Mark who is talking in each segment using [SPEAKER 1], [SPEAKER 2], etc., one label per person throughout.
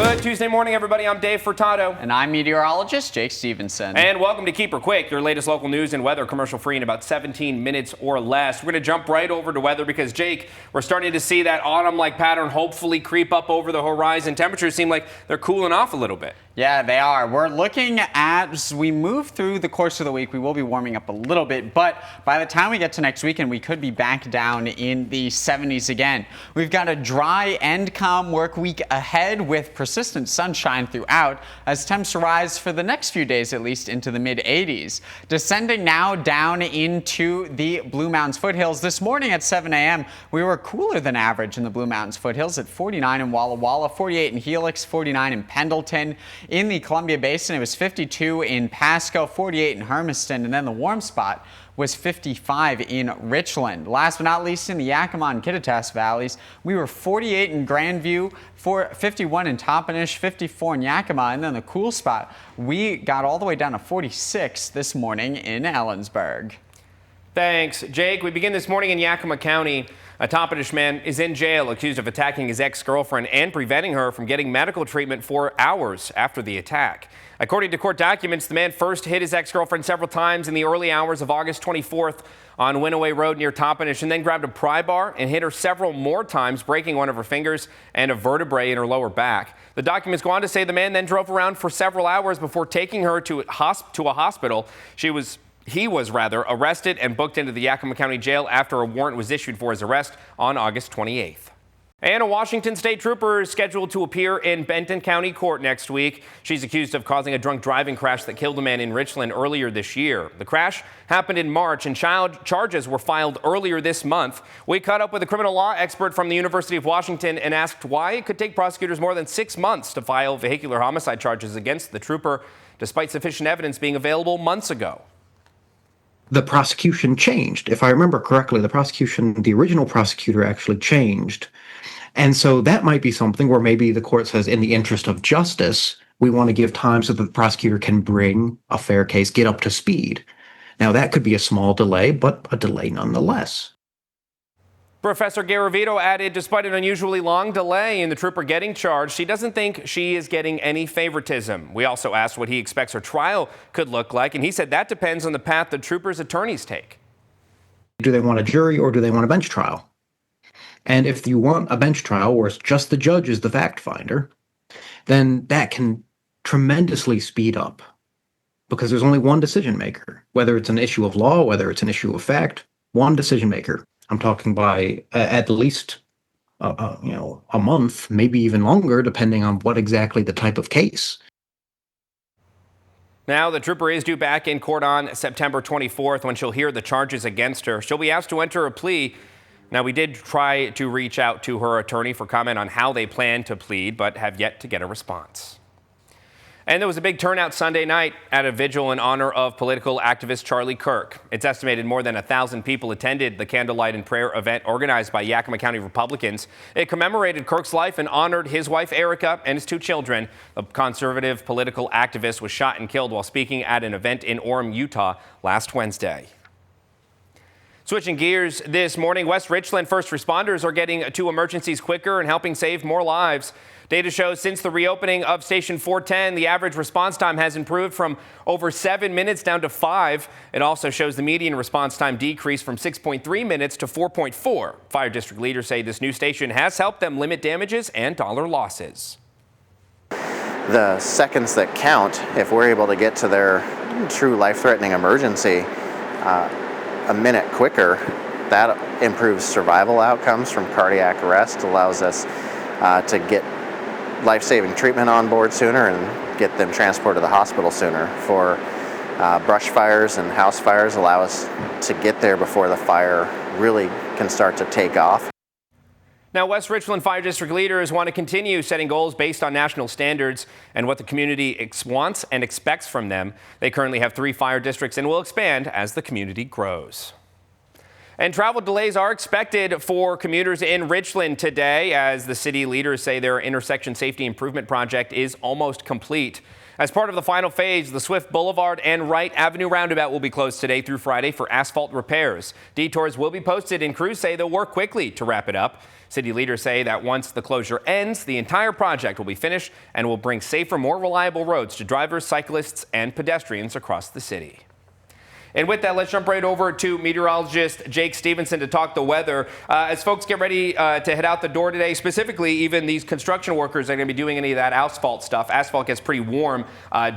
[SPEAKER 1] Good Tuesday morning, everybody. I'm Dave Furtado.
[SPEAKER 2] And I'm meteorologist Jake Stevenson.
[SPEAKER 1] And welcome to Keep Her Quick, your latest local news and weather commercial free in about 17 minutes or less. We're going to jump right over to weather because, Jake, we're starting to see that autumn-like pattern hopefully creep up over the horizon. Temperatures seem like they're cooling off a little bit.
[SPEAKER 2] Yeah, they are. We're looking at, as we move through the course of the week, we will be warming up a little bit, but by the time we get to next weekend, we could be back down in the 70s again. We've got a dry and calm work week ahead with persistent sunshine throughout as temps rise for the next few days, at least into the mid-80s. Descending now down into the Blue Mountains foothills. This morning at 7 a.m., we were cooler than average in the Blue Mountains foothills at 49 in Walla Walla, 48 in Helix, 49 in Pendleton. In the Columbia Basin, it was 52 in Pasco, 48 in Hermiston, and then the warm spot was 55 in Richland. Last but not least, in the Yakima and Kittitas valleys, we were 48 in Grandview, 51 in Toppenish, 54 in Yakima, and then the cool spot, we got all the way down to 46 this morning in Ellensburg.
[SPEAKER 1] Thanks, Jake. We begin this morning in Yakima County. A Toppenish man is in jail accused of attacking his ex-girlfriend and preventing her from getting medical treatment for hours after the attack. According to court documents, the man first hit his ex-girlfriend several times in the early hours of August 24th on Winaway Road near Toppenish, and then grabbed a pry-bar and hit her several more times, breaking one of her fingers and a vertebrae in her lower back. The documents go on to say the man then drove around for several hours before taking her to a hospital. He was arrested and booked into the Yakima County Jail after a warrant was issued for his arrest on August 28th. And a Washington State trooper is scheduled to appear in Benton County court next week. She's accused of causing a drunk driving crash that killed a man in Richland earlier this year. The crash happened in March, and charges were filed earlier this month. We caught up with a criminal law expert from the University of Washington and asked why it could take prosecutors more than 6 months to file vehicular homicide charges against the trooper, despite sufficient evidence being available months ago.
[SPEAKER 3] The prosecution changed. If I remember correctly, the original prosecutor actually changed. And so that might be something where maybe the court says, in the interest of justice, we want to give time so that the prosecutor can bring a fair case, get up to speed. Now, that could be a small delay, but a delay nonetheless.
[SPEAKER 1] Professor Garavito added, despite an unusually long delay in the trooper getting charged, he doesn't think she is getting any favoritism. We also asked what he expects her trial could look like, and he said that depends on the path the trooper's attorneys take.
[SPEAKER 3] Do they want a jury or do they want a bench trial? And if you want a bench trial where it's just the judge is the fact finder, then that can tremendously speed up because there's only one decision maker, whether it's an issue of law, whether it's an issue of fact, one decision maker. I'm talking by at least, a month, maybe even longer, depending on what exactly the type of case.
[SPEAKER 1] Now, the trooper is due back in court on September 24th when she'll hear the charges against her. She'll be asked to enter a plea. Now, we did try to reach out to her attorney for comment on how they plan to plead, but have yet to get a response. And there was a big turnout Sunday night at a vigil in honor of political activist Charlie Kirk. It's estimated more than 1,000 people attended the candlelight and prayer event organized by Yakima County Republicans. It commemorated Kirk's life and honored his wife Erica and his 2 children. The conservative political activist was shot and killed while speaking at an event in Orem, Utah last Wednesday. Switching gears this morning, West Richland first responders are getting to emergencies quicker and helping save more lives. Data shows since the reopening of Station 410, the average response time has improved from over 7 minutes down to 5. It also shows the median response time decreased from 6.3 minutes to 4.4. Fire district leaders say this new station has helped them limit damages and dollar losses.
[SPEAKER 4] The seconds that count, if we're able to get to their true life-threatening emergency a minute quicker, that improves survival outcomes from cardiac arrest, allows us to get life-saving treatment on board sooner and get them transported to the hospital sooner. For brush fires and house fires, allow us to get there before the fire really can start to take off.
[SPEAKER 1] Now, West Richland Fire District leaders want to continue setting goals based on national standards and what the community wants and expects from them. They currently have 3 fire districts and will expand as the community grows. And travel delays are expected for commuters in Richland today as the city leaders say their intersection safety improvement project is almost complete. As part of the final phase, the Swift Boulevard and Wright Avenue roundabout will be closed today through Friday for asphalt repairs. Detours will be posted and crews say they'll work quickly to wrap it up. City leaders say that once the closure ends, the entire project will be finished and will bring safer, more reliable roads to drivers, cyclists, and pedestrians across the city. And with that, let's jump right over to meteorologist Jake Stevenson to talk the weather. As folks get ready to head out the door today, specifically even these construction workers are going to be doing any of that asphalt stuff. Asphalt gets pretty warm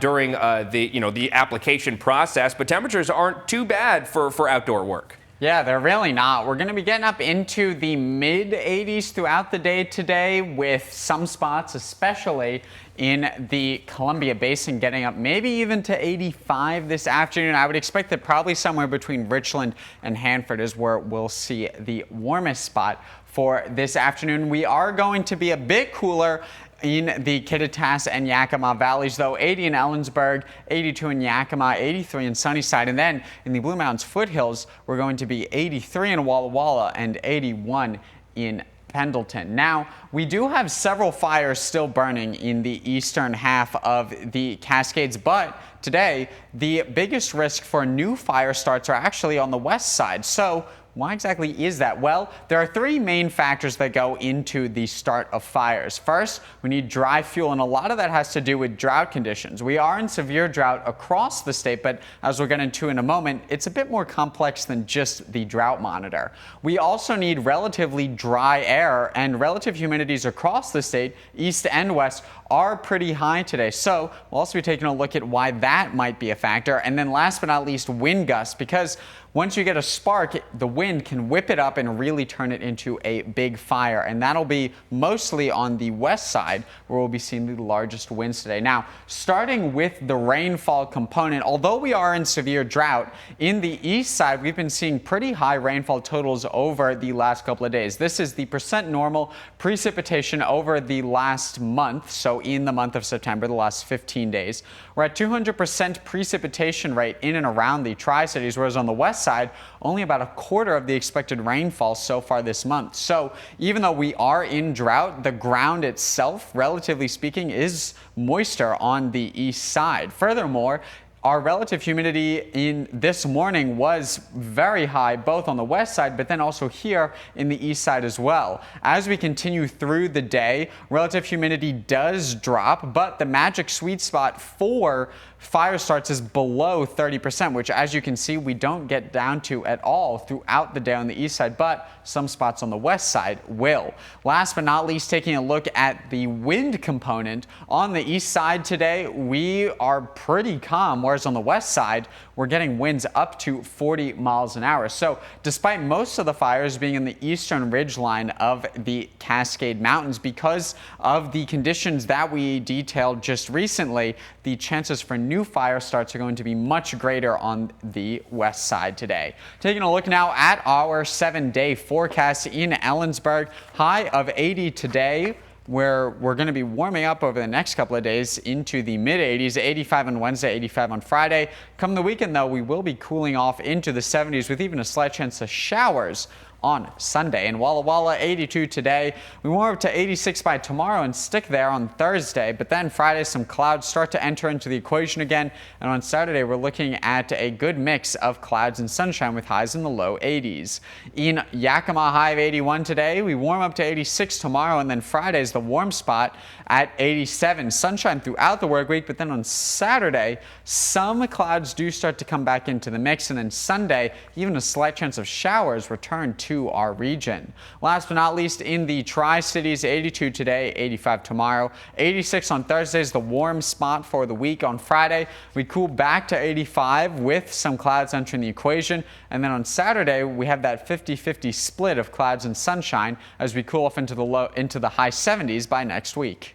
[SPEAKER 1] during the application process, but temperatures aren't too bad for outdoor work.
[SPEAKER 2] Yeah, they're really not. We're going to be getting up into the mid 80s throughout the day today, with some spots, especially in the Columbia Basin, getting up maybe even to 85 this afternoon. I would expect that probably somewhere between Richland and Hanford is where we'll see the warmest spot for this afternoon. We are going to be a bit cooler in the Kittitas and Yakima valleys, though. 80 in Ellensburg, 82 in Yakima, 83 in Sunnyside, and then in the Blue Mountains foothills, we're going to be 83 in Walla Walla and 81 in Pendleton. Now, we do have several fires still burning in the eastern half of the Cascades, but today the biggest risk for new fire starts are actually on the west side. So why exactly is that? Well, there are three main factors that go into the start of fires. First, we need dry fuel, and a lot of that has to do with drought conditions. We are in severe drought across the state, but as we'll get into in a moment, it's a bit more complex than just the drought monitor. We also need relatively dry air, and relative humidities across the state, east and west, are pretty high today. So we'll also be taking a look at why that might be a factor. And then last but not least, wind gusts, because once you get a spark, the wind can whip it up and really turn it into a big fire. And that'll be mostly on the west side, where we'll be seeing the largest winds today. Now, starting with the rainfall component, although we are in severe drought, in the east side, we've been seeing pretty high rainfall totals over the last couple of days. This is the percent normal precipitation over the last month. So in the month of September, the last 15 days, we're at 200% precipitation rate in and around the Tri-Cities, whereas on the west side, only about a quarter of the expected rainfall so far this month. So even though we are in drought, the ground itself, relatively speaking, is moister on the east side. Furthermore, our relative humidity in this morning was very high, both on the west side, but then also here in the east side as well. As we continue through the day, relative humidity does drop, but the magic sweet spot for fire starts is below 30%, which, as you can see, we don't get down to at all throughout the day on the east side, but some spots on the west side will. Last but not least, taking a look at the wind component, on the east side today, we are pretty calm, whereas on the west side, we're getting winds up to 40 miles an hour. So despite most of the fires being in the eastern ridgeline of the Cascade Mountains, because of the conditions that we detailed just recently, the chances for new fire starts are going to be much greater on the west side today. Taking a look now at our 7-day forecast in Ellensburg, high of 80 today, where we're going to be warming up over the next couple of days into the mid-80s, 85 on Wednesday, 85 on Friday. Come the weekend, though, we will be cooling off into the 70s with even a slight chance of showers on Sunday. In Walla Walla, 82 today. We warm up to 86 by tomorrow and stick there on Thursday. But then Friday, some clouds start to enter into the equation again. And on Saturday, we're looking at a good mix of clouds and sunshine with highs in the low 80s. In Yakima, high of 81 today. We warm up to 86 tomorrow. And then Friday is the warm spot at 87. Sunshine throughout the work week. But then on Saturday, some clouds do start to come back into the mix. And then Sunday, even a slight chance of showers return to our region. Last but not least, in the Tri-Cities, 82 today, 85 tomorrow, 86 on Thursday is the warm spot for the week. On Friday, we cool back to 85 with some clouds entering the equation. And then on Saturday, we have that 50-50 split of clouds and sunshine as we cool off into the high 70s by next week.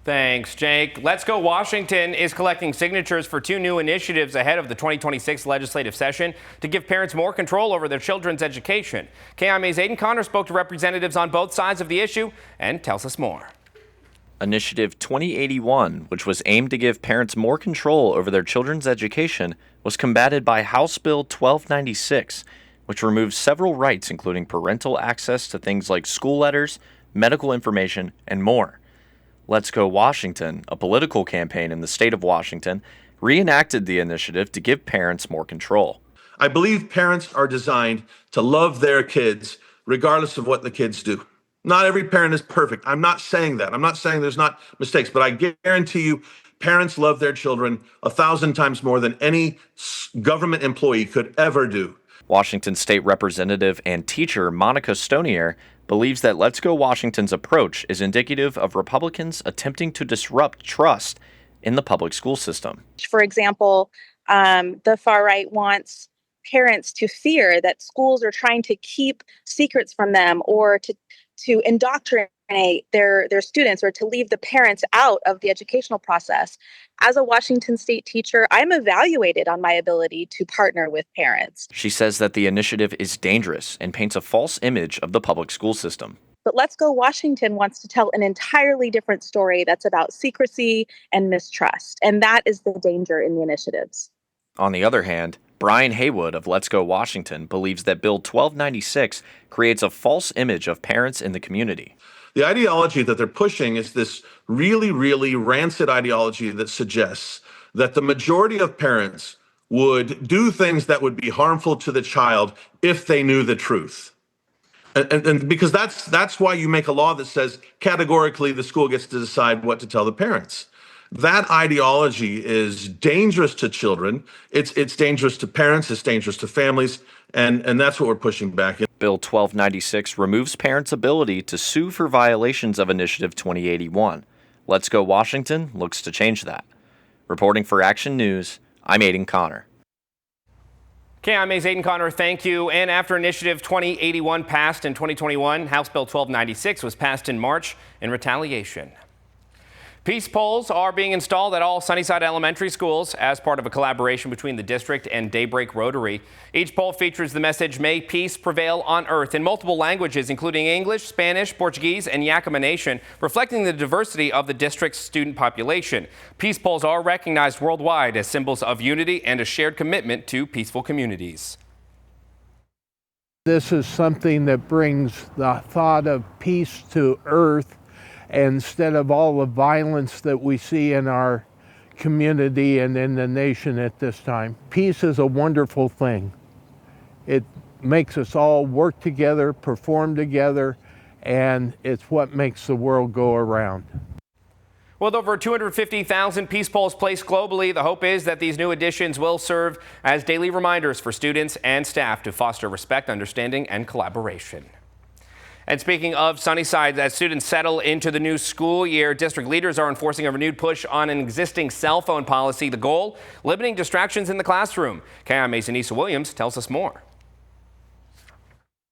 [SPEAKER 1] Thanks, Jake. Let's Go Washington is collecting signatures for two new initiatives ahead of the 2026 legislative session to give parents more control over their children's education. KIMA's Aiden Connor spoke to representatives on both sides of the issue and tells us more.
[SPEAKER 5] Initiative 2081, which was aimed to give parents more control over their children's education, was combated by House Bill 1296, which removes several rights, including parental access to things like school letters, medical information, and more. Let's Go Washington, a political campaign in the state of Washington, reenacted the initiative to give parents more control.
[SPEAKER 6] I believe parents are designed to love their kids regardless of what the kids do. Not every parent is perfect. I'm not saying that. I'm not saying there's not mistakes, but I guarantee you parents love their children 1,000 times more than any government employee could ever do.
[SPEAKER 5] Washington State Representative and teacher Monica Stonier believes that Let's Go Washington's approach is indicative of Republicans attempting to disrupt trust in the public school system.
[SPEAKER 7] For example, the far right wants parents to fear that schools are trying to keep secrets from them or to indoctrinate their students or to leave the parents out of the educational process. As a Washington State teacher, I'm evaluated on my ability to partner with parents.
[SPEAKER 5] She says that the initiative is dangerous and paints a false image of the public school system.
[SPEAKER 7] But Let's Go Washington wants to tell an entirely different story that's about secrecy and mistrust. And that is the danger in the initiatives.
[SPEAKER 5] On the other hand, Brian Haywood of Let's Go Washington believes that Bill 1296 creates a false image of parents in the community.
[SPEAKER 6] The ideology that they're pushing is this really, really rancid ideology that suggests that the majority of parents would do things that would be harmful to the child if they knew the truth. And because that's why you make a law that says categorically the school gets to decide what to tell the parents. That ideology is dangerous to children. It's dangerous to parents. It's dangerous to families. And that's what we're pushing back.
[SPEAKER 5] Bill 1296 removes parents' ability to sue for violations of Initiative 2081. Let's Go Washington looks to change that. Reporting for Action News, I'm Aiden Connor.
[SPEAKER 1] KIMA's Aiden Connor, thank you. And after Initiative 2081 passed in 2021, House Bill 1296 was passed in March in retaliation. Peace poles are being installed at all Sunnyside elementary schools as part of a collaboration between the district and Daybreak Rotary. Each pole features the message, "May peace prevail on earth," in multiple languages, including English, Spanish, Portuguese, and Yakama Nation, reflecting the diversity of the district's student population. Peace poles are recognized worldwide as symbols of unity and a shared commitment to peaceful communities.
[SPEAKER 8] This is something that brings the thought of peace to earth, instead of all the violence that we see in our community and in the nation at this time. Peace is a wonderful thing. It makes us all work together, perform together, and it's what makes the world go around.
[SPEAKER 1] With over 250,000 peace poles placed globally, the hope is that these new additions will serve as daily reminders for students and staff to foster respect, understanding, and collaboration. And speaking of Sunnyside, as students settle into the new school year, district leaders are enforcing a renewed push on an existing cell phone policy. The goal, limiting distractions in the classroom. KIMA's Anissa Williams tells us more.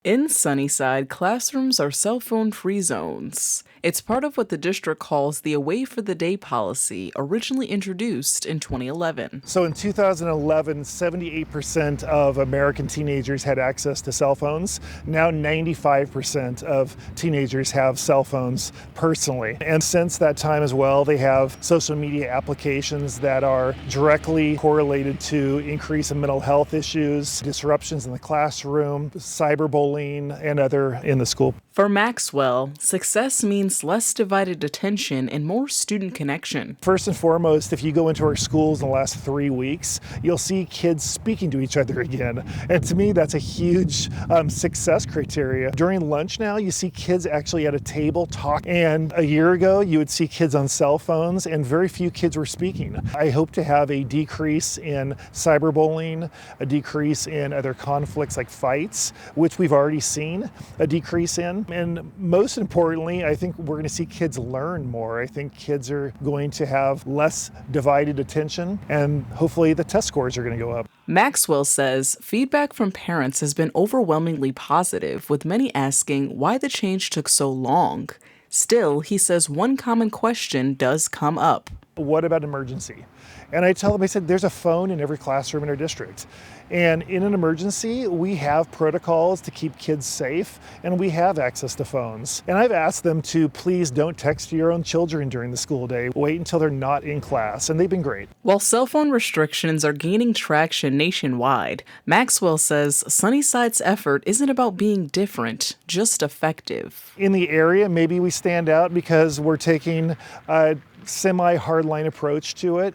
[SPEAKER 9] In Sunnyside, classrooms are cell phone-free zones. It's part of what the district calls the Away for the Day policy, originally introduced in 2011.
[SPEAKER 10] So in 2011, 78% of American teenagers had access to cell phones. Now 95% of teenagers have cell phones personally. And since that time as well, they have social media applications that are directly correlated to increase in mental health issues, disruptions in the classroom, cyberbullying, and other in the school.
[SPEAKER 9] For Maxwell, success means less divided attention and more student connection.
[SPEAKER 10] First and foremost, if you go into our schools in the last 3 weeks, you'll see kids speaking to each other again. And to me, that's a huge success criteria. During lunch now, you see kids actually at a table talking. And a year ago, you would see kids on cell phones and very few kids were speaking. I hope to have a decrease in cyberbullying, a decrease in other conflicts like fights, which we've already seen a decrease in. And most importantly, I think we're going to see kids learn more. I think kids are going to have less divided attention, and hopefully the test scores are going to go up.
[SPEAKER 9] Maxwell says feedback from parents has been overwhelmingly positive, with many asking why the change took so long. Still, he says one common question does come up.
[SPEAKER 10] What about emergency? And I tell them, I said, there's a phone in every classroom in our district. And in an emergency, we have protocols to keep kids safe, and we have access to phones. And I've asked them to please don't text your own children during the school day. Wait until they're not in class, and they've been great.
[SPEAKER 9] While cell phone restrictions are gaining traction nationwide, Maxwell says Sunnyside's effort isn't about being different, just effective.
[SPEAKER 10] In the area, maybe we stand out because we're taking a semi-hardline approach to it,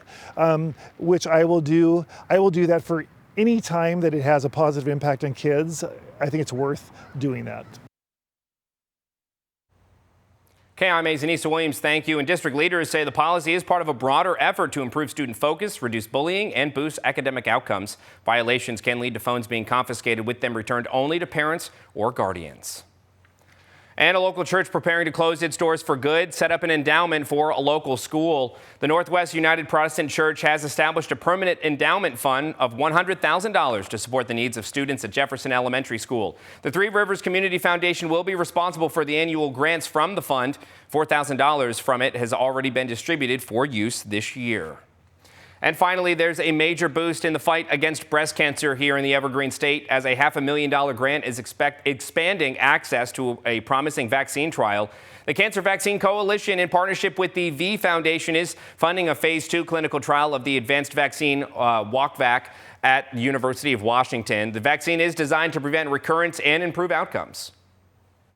[SPEAKER 10] which I will do. I will do that for any time that it has a positive impact on kids. I think it's worth doing that.
[SPEAKER 1] KIMA's Anissa Williams, thank you. And district leaders say the policy is part of a broader effort to improve student focus, reduce bullying, and boost academic outcomes. Violations can lead to phones being confiscated, with them returned only to parents or guardians. And a local church preparing to close its doors for good set up an endowment for a local school. The Northwest United Protestant Church has established a permanent endowment fund of $100,000 to support the needs of students at Jefferson Elementary School. The Three Rivers Community Foundation will be responsible for the annual grants from the fund. $4,000 from it has already been distributed for use this year. And finally, there's a major boost in the fight against breast cancer here in the Evergreen State, as a $500,000 grant is expanding access to a promising vaccine trial. The Cancer Vaccine Coalition, in partnership with the V Foundation, is funding a phase 2 clinical trial of the advanced vaccine WalkVac at the University of Washington. The vaccine is designed to prevent recurrence and improve outcomes.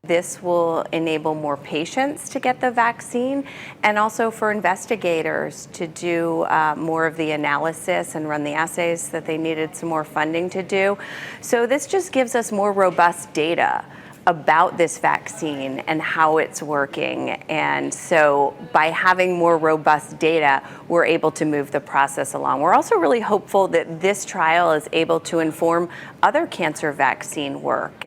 [SPEAKER 11] This will enable more patients to get the vaccine, and also for investigators to do more of the analysis and run the assays that they needed some more funding to do. So this just gives us more robust data about this vaccine and how it's working. And so by having more robust data, we're able to move the process along. We're also really hopeful that this trial is able to inform other cancer vaccine work.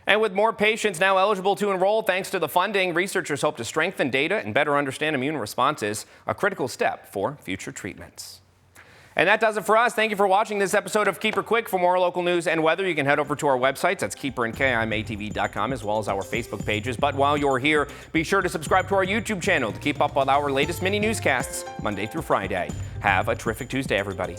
[SPEAKER 1] And with more patients now eligible to enroll thanks to the funding, researchers hope to strengthen data and better understand immune responses, a critical step for future treatments. And that does it for us. Thank you for watching this episode of Keeper Quick. For more local news and weather, you can head over to our websites. That's Keeper and KIMATV.com, as well as our Facebook pages. But while you're here, be sure to subscribe to our YouTube channel to keep up with our latest mini newscasts Monday through Friday. Have a terrific Tuesday, everybody.